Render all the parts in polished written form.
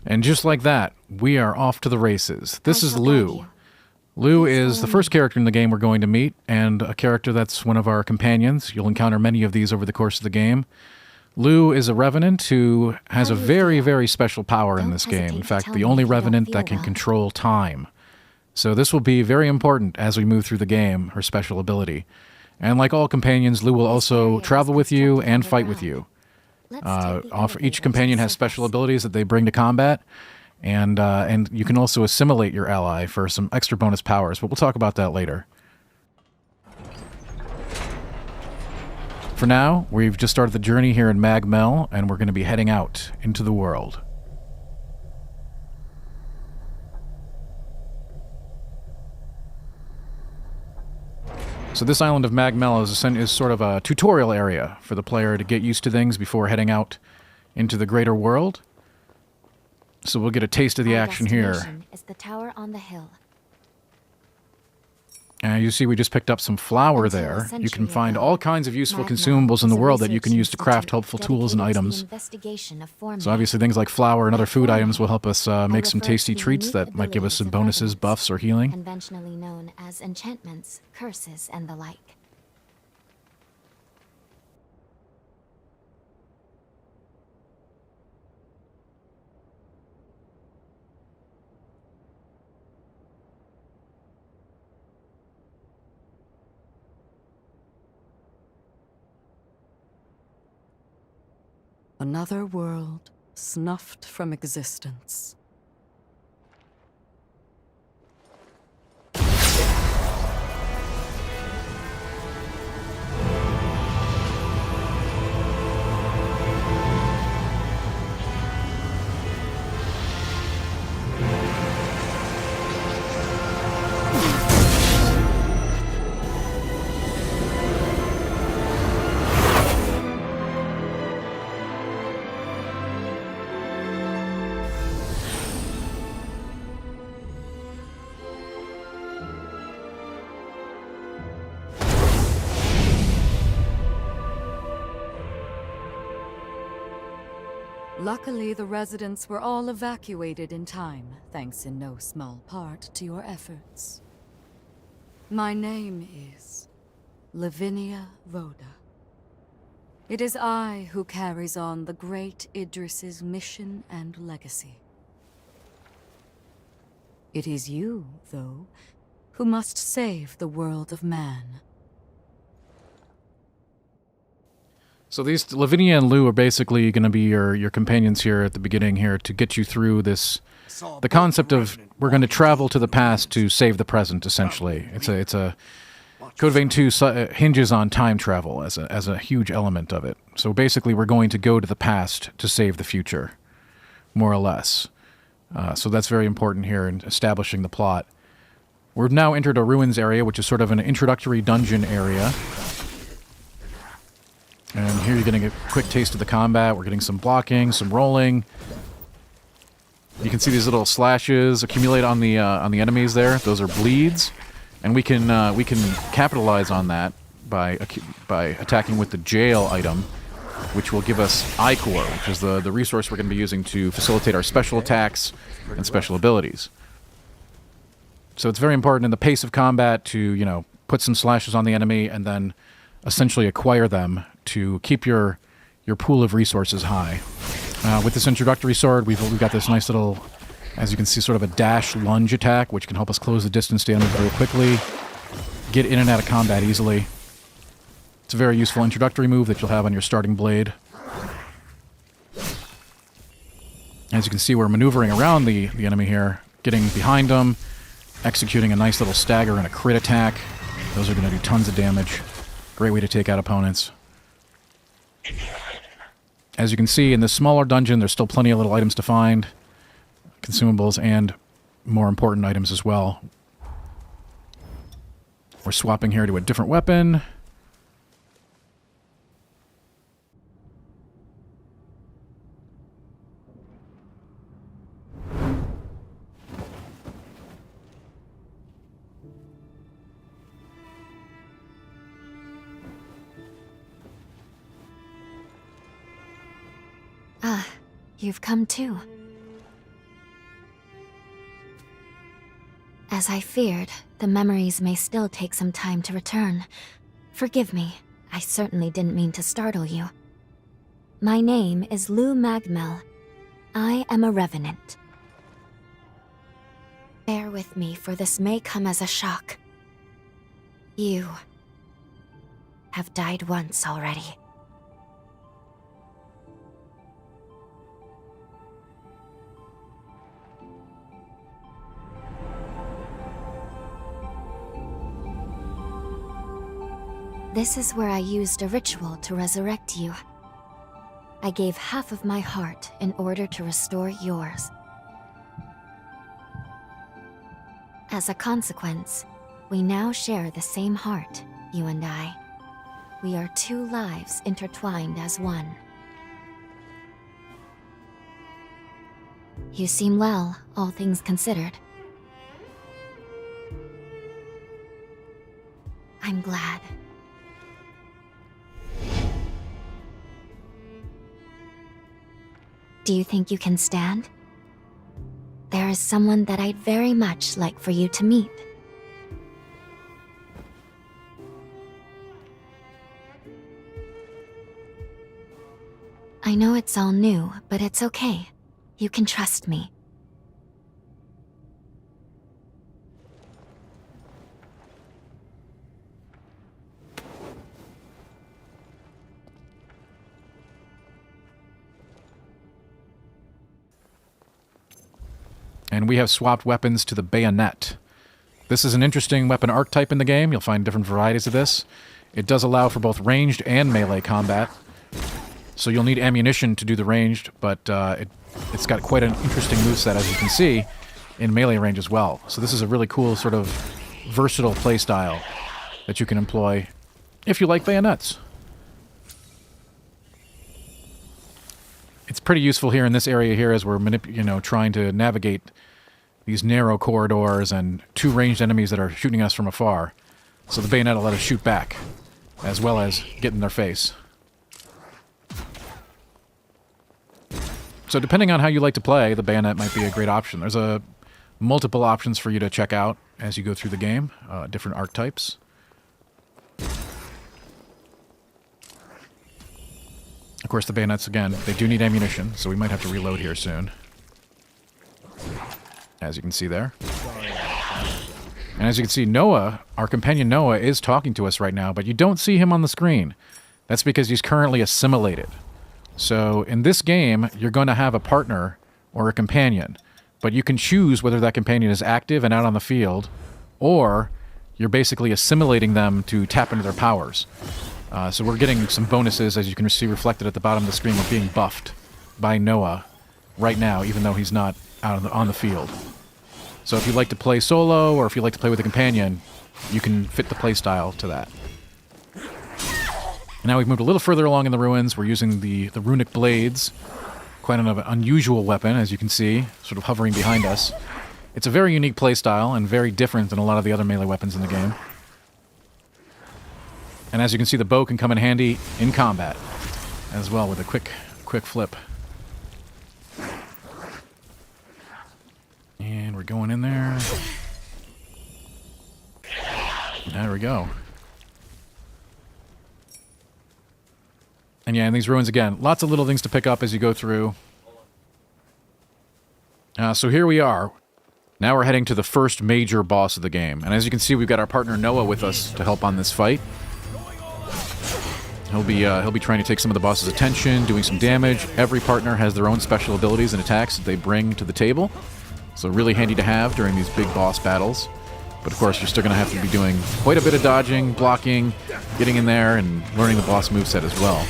And just like that, we are off to the races. This is Lou. Lou is the first character in the game we're going to meet, and a character that's one of our companions. You'll encounter many of these over the course of the game. Lou is a Revenant who has a very, very special power in this game. In fact, the only Revenant that can control time. So this will be very important as we move through the game, her special ability. And like all companions, Lou will also travel with you and fight with you. Each companion has special abilities that they bring to combat, and you can also assimilate your ally for some extra bonus powers, but we'll talk about that later. For now, we've just started the journey here in Magmel, and we're going to be heading out into the world. So this island of Magmel is sort of a tutorial area for the player to get used to things before heading out into the greater world. So we'll get a taste of the action here. Is the tower on the hill. You see we just picked up some flour there. You can find all kinds of useful consumables in the world that you can use to craft helpful tools and items. So obviously things like flour and other food items will help us make some tasty treats that might give us some bonuses, buffs, or healing. Conventionally known as enchantments, curses, and the like. Another world snuffed from existence. Luckily, the residents were all evacuated in time, thanks in no small part to your efforts. My name is Lavinia Rhoda. It is I who carries on the great Idris's mission and legacy. It is you, though, who must save the world of man. So these Lavinia and Lou are basically going to be your companions here at the beginning here to get you through this, the concept of we're going to travel to the past to save the present, essentially. It's a Code Vein 2 hinges on time travel as a huge element of it. So basically we're going to go to the past to save the future, more or less. So that's very important here in establishing the plot. We've now entered a ruins area, which is sort of an introductory dungeon area. And here you're getting a quick taste of the combat. We're getting some blocking, some rolling. You can see these little slashes accumulate on the enemies there. Those are bleeds, and we can capitalize on that by attacking with the jail item, which will give us Ichor, which is the resource we're going to be using to facilitate our special attacks and special abilities. So it's very important in the pace of combat to put some slashes on the enemy and then essentially acquire them to keep your pool of resources high. With this introductory sword, we've got this nice little, as you can see, sort of a dash lunge attack, which can help us close the distance to enemies very quickly, get in and out of combat easily. It's a very useful introductory move that you'll have on your starting blade. As you can see, we're maneuvering around the enemy here, getting behind them, executing a nice little stagger and a crit attack. Those are going to do tons of damage. Great way to take out opponents. As you can see, in this smaller dungeon, there's still plenty of little items to find, consumables, and more important items as well. We're swapping here to a different weapon. Ah, you've come too. As I feared, the memories may still take some time to return. Forgive me, I certainly didn't mean to startle you. My name is Lou Magmel. I am a Revenant. Bear with me, for this may come as a shock. You have died once already. This is where I used a ritual to resurrect you. I gave half of my heart in order to restore yours. As a consequence, we now share the same heart, you and I. We are two lives intertwined as one. You seem well, all things considered. I'm glad. Do you think you can stand? There is someone that I'd very much like for you to meet. I know it's all new, but it's okay. You can trust me. And we have swapped weapons to the bayonet. This is an interesting weapon archetype in the game. You'll find different varieties of this. It does allow for both ranged and melee combat. So you'll need ammunition to do the ranged, but it's got quite an interesting moveset, as you can see, in melee range as well. So this is a really cool sort of versatile playstyle that you can employ if you like bayonets. It's pretty useful here in this area here as we're trying to navigate these narrow corridors and two ranged enemies that are shooting us from afar. So the bayonet will let us shoot back, as well as get in their face. So depending on how you like to play, the bayonet might be a great option. There's multiple options for you to check out as you go through the game, different archetypes. Of course, the bayonets, again, they do need ammunition, so we might have to reload here soon. As you can see there. And as you can see, Noah, our companion Noah, is talking to us right now, but you don't see him on the screen. That's because he's currently assimilated. So in this game, you're going to have a partner or a companion, but you can choose whether that companion is active and out on the field, or you're basically assimilating them to tap into their powers. So we're getting some bonuses, as you can see reflected at the bottom of the screen. We're being buffed by Noah right now, even though he's not out on the field. So if you like to play solo, or if you like to play with a companion, you can fit the play style to that. And now we've moved a little further along in the ruins. We're using the runic blades, quite an unusual weapon, as you can see, sort of hovering behind us. It's a very unique play style and very different than a lot of the other melee weapons in the game. And as you can see, the bow can come in handy in combat as well with a quick flip. And we're going in there. There we go. And yeah, in these ruins, again, lots of little things to pick up as you go through. So here we are. Now we're heading to the first major boss of the game. And as you can see, we've got our partner Noah with us to help on this fight. He'll be trying to take some of the boss's attention, doing some damage. Every partner has their own special abilities and attacks that they bring to the table. So really handy to have during these big boss battles. But of course, you're still going to have to be doing quite a bit of dodging, blocking, getting in there, and learning the boss moveset as well.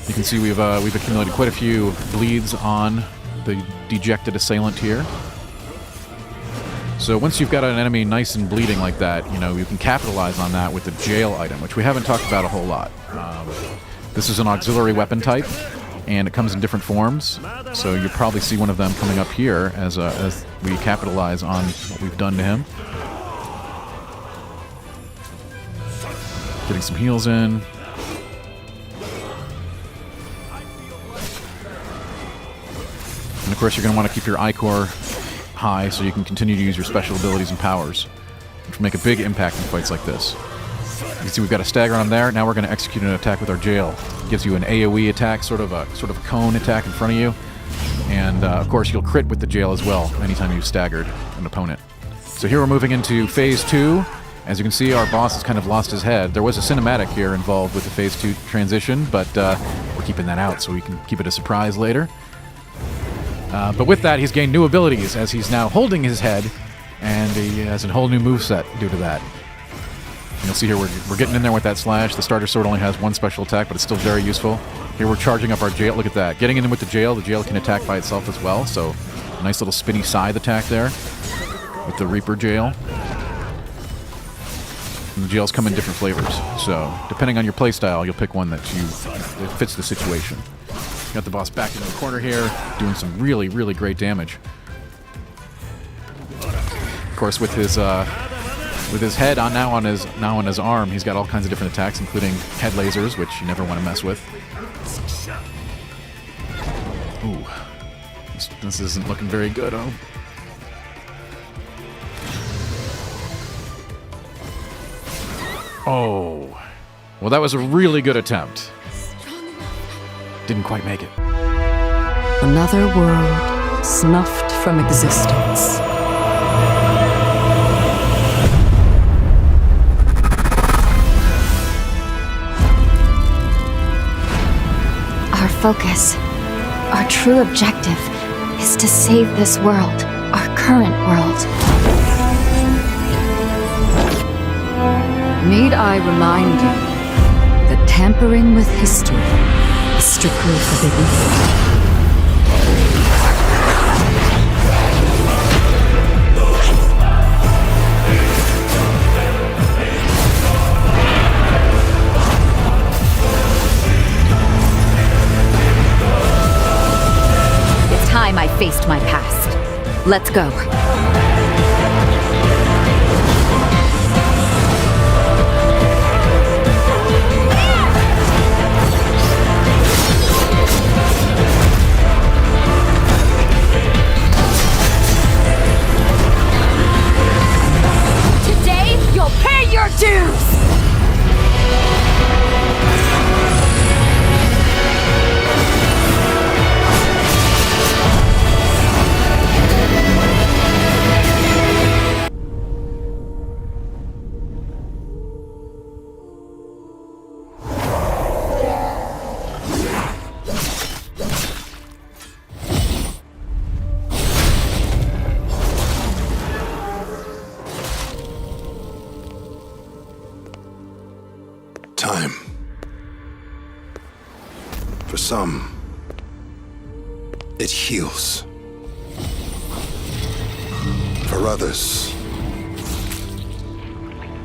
You can see we've accumulated quite a few bleeds on the dejected assailant here. So once you've got an enemy nice and bleeding like that, you can capitalize on that with the jail item, which we haven't talked about a whole lot. This is an auxiliary weapon type, and it comes in different forms. So you'll probably see one of them coming up here as we capitalize on what we've done to him. Getting some heals in. And of course, you're going to want to keep your Ichor high so you can continue to use your special abilities and powers, which will make a big impact in fights like this. You can see we've got a stagger on there. Now we're going to execute an attack with our jail. It gives you an AoE attack, sort of a cone attack in front of you. And, of course, you'll crit with the jail as well anytime you've staggered an opponent. So here we're moving into Phase 2. As you can see, our boss has kind of lost his head. There was a cinematic here involved with the Phase 2 transition, but we're keeping that out so we can keep it a surprise later. But with that, he's gained new abilities as he's now holding his head, and he has a whole new moveset due to that. And you'll see here we're getting in there with that slash. The starter sword only has one special attack, but it's still very useful. Here we're charging up our jail. Look at that. Getting in with the jail can attack by itself as well, so a nice little spinny scythe attack there with the Reaper jail. And the jails come in different flavors, so depending on your playstyle, you'll pick one that fits the situation. Got the boss back in the corner here, doing some really, really great damage. Of course, with his head now on his arm, he's got all kinds of different attacks, including head lasers, which you never want to mess with. Ooh, this isn't looking very good. Oh, well, that was a really good attempt. Didn't quite make it. Another world snuffed from existence. Our focus, our true objective, is to save this world, our current world. Need I remind you that tampering with history is strictly forbidden? It's time I faced my past. Let's go. Time. For some, it heals. For others,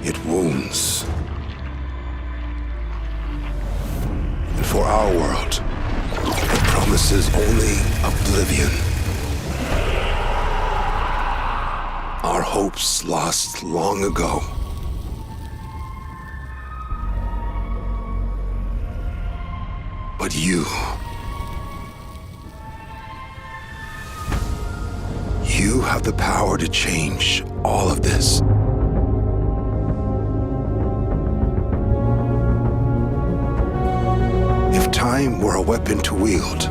it wounds. And for our world, it promises only oblivion. Our hopes lost long ago. But you have the power to change all of this. If time were a weapon to wield,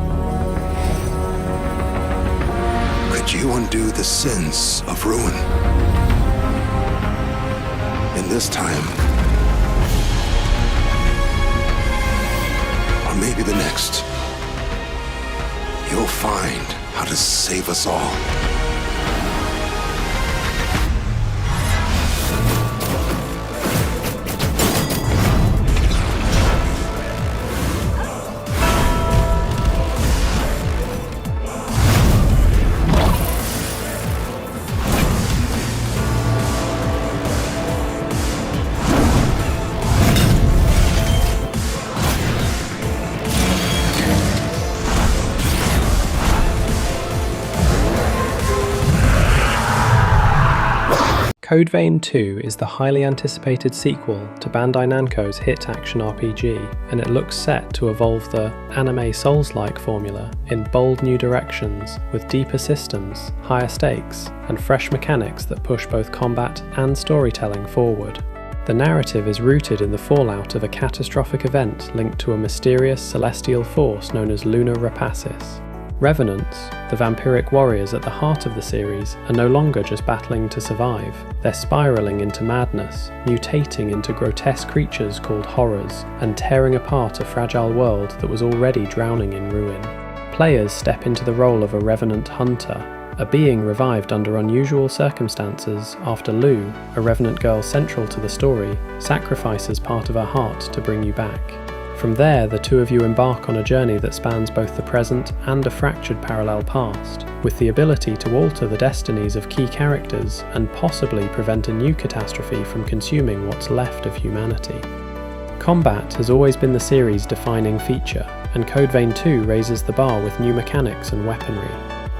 could you undo the sins of ruin? In this time, or maybe the next, you'll find how to save us all. Code Vein 2 is the highly anticipated sequel to Bandai Namco's hit action RPG, and it looks set to evolve the anime Souls-like formula in bold new directions with deeper systems, higher stakes, and fresh mechanics that push both combat and storytelling forward. The narrative is rooted in the fallout of a catastrophic event linked to a mysterious celestial force known as Luna Rapacis. Revenants, the vampiric warriors at the heart of the series, are no longer just battling to survive. They're spiraling into madness, mutating into grotesque creatures called horrors, and tearing apart a fragile world that was already drowning in ruin. Players step into the role of a Revenant hunter, a being revived under unusual circumstances after Lou, a Revenant girl central to the story, sacrifices part of her heart to bring you back. From there, the two of you embark on a journey that spans both the present and a fractured parallel past, with the ability to alter the destinies of key characters and possibly prevent a new catastrophe from consuming what's left of humanity. Combat has always been the series' defining feature, and Code Vein 2 raises the bar with new mechanics and weaponry.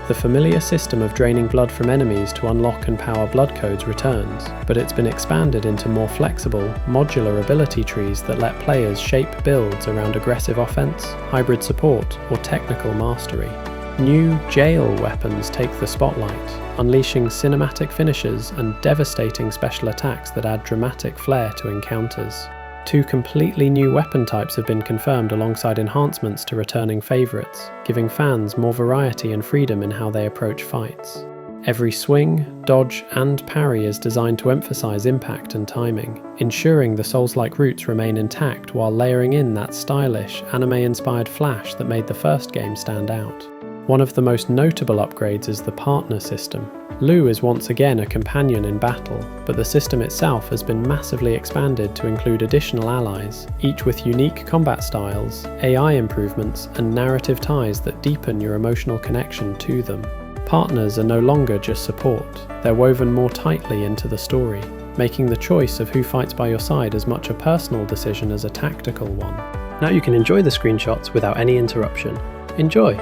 The familiar system of draining blood from enemies to unlock and power blood codes returns, but it's been expanded into more flexible, modular ability trees that let players shape builds around aggressive offense, hybrid support, or technical mastery. New jail weapons take the spotlight, unleashing cinematic finishes and devastating special attacks that add dramatic flair to encounters. 2 completely new weapon types have been confirmed alongside enhancements to returning favourites, giving fans more variety and freedom in how they approach fights. Every swing, dodge, and parry is designed to emphasise impact and timing, ensuring the Souls-like roots remain intact while layering in that stylish, anime-inspired flash that made the first game stand out. One of the most notable upgrades is the partner system. Lou is once again a companion in battle, but the system itself has been massively expanded to include additional allies, each with unique combat styles, AI improvements, and narrative ties that deepen your emotional connection to them. Partners are no longer just support, they're woven more tightly into the story, making the choice of who fights by your side as much a personal decision as a tactical one. Now you can enjoy the screenshots without any interruption. Enjoy!